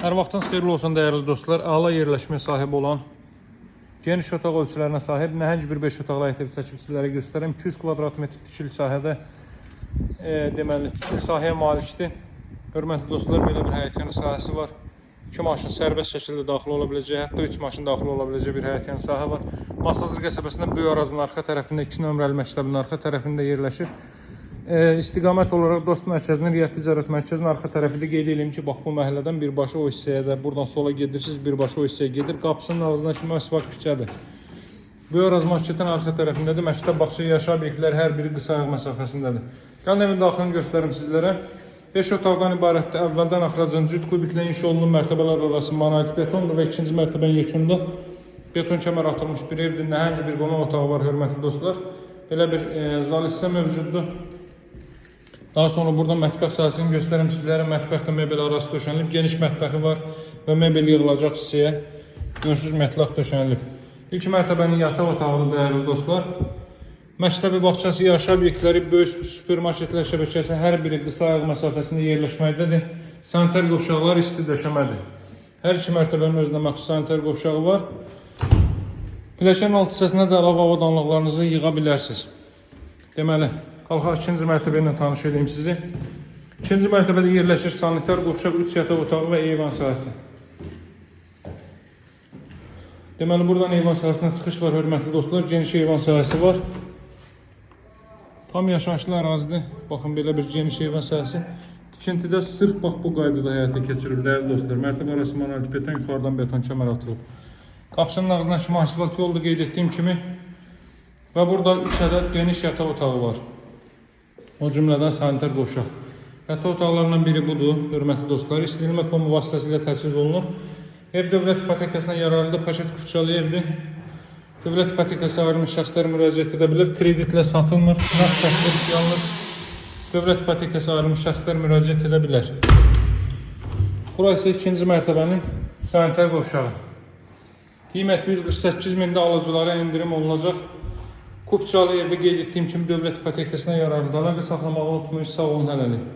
Hər vaxtınız xeyirli olsun dəyərli dostlar. Əla yerləşməyə sahib olan, geniş otaq ölçülərinə sahib, nəhəng bir 5 otaqlı həyət evi çəkib sizlərə göstərəm. 200 kvadrat metr tikili sahədə deməli tikili sahəyə malikdir. Hörmətli dostlar, belə bir həyət sahəsi var. 2 maşın sərbəst şəkildə daxil ola biləcək, hətta 3 maşın daxil ola biləcək bir həyət sahə var. Masazır qəsəbəsində böyük arazinin arxa tərəfində 2 nömrəli məktəbin arxa tərəfində yerləşir. İstiqamət olaraq Dost mərkəzinin, Riyaət Ticarət mərkəzinin arxa tərəfində qeyd edeyim ki, bax bu məhəllədən birbaşa o hissəyə də, buradan sola gedirsiniz, birbaşa o hissəyə gedir. Qapısının ağzından kimi asfalt küçədir. Böyük Araz marketin arxa tərəfindədir. Məktəb, bağça, yaşayış obyektləri hər biri qısa ayaq məsafəsindədir. Gəlin evin daxilini göstərim sizlərə. 5 otaqdan ibarətdir. Əvvəldən axıracan cüt kubiklə inşa olunan mərtəbələr arası monolit betondur və ikinci mərtəbənin yekununda beton kəmər atılmış bir evdir. Nəhəng bir qonaq otağı var, hörmətli dostlar. Belə bir zal hissə mövcuddur. Daha sonra burada mətbəx sahəsini göstərim sizlərə. Mətbəxdə mebel arası döşənilib, geniş mətbəxi var və mebel yığılacaq hissəyə görsüz mətlaq döşənilib. İlk mərtəbənin yataq otağıdır dəyərli dostlar. Məktəbi, bağçası, yaşayış obyektləri, böyük supermarketlər şəbəkəsi hər biri qısa ayaq məsafəsində yerləşməkdədir. Sanitar qovşaqlar isti döşəmədir. Hər iki mərtəbənin özünə məxsus sanitar qovşağı var. Pilləkənin alt hissəsində də əlavə avadanlıqlarınızı yığa bilərsiniz. Deməli, qalxaq ikinci mərtəbə ilə tanış edeyim sizi. İkinci mərtəbədə yerləşir sanitar qovşaq, 3 yataq otağı və eyvan sahəsi. Deməli, buradan eyvan sahəsinə çıxış var, hörmətli dostlar. Geniş eyvan sahəsi var. Tam yaşayışlı ərazidir. Baxın, belə bir geniş eyvan sahəsi. Tikintidə sırf bax bu qaydada həyata keçirir dəyərli dostlar. Mərtəbə arası monolit beton, yuxarıdan beton kəmər atılıb. Qapısının ağzından kimi asfalt yolda qeyd etdiyim kimi və burada 3 ədəd geniş yataq otağı var. O cümlədən sanitar qovşaq. Yataq otaqlarından biri budur, hörmətli dostlar. İstirilmə plomu vasitəsilə təchiz olunur. Ev dövlət ipotekasına yararlıdır, paşet kupçalı evdir. Dövlət ipotekası ayrılmış şəxslər müraciət edə bilər. Kreditlə satılmır. Nağd şəxslər yalnız dövlət ipotekası ayrılmış şəxslər müraciət edə bilər. Burası ikinci mərtəbənin sanitar qovşağı. Qiymət 148.000-də alıcılara indirim olunacaq. Kupçalı evdə qeyd etdiyim kimi dövlət ipotekasına yararlıdır. Əlaqə saxlamağı unutmayın. Sağ olun, hələlik.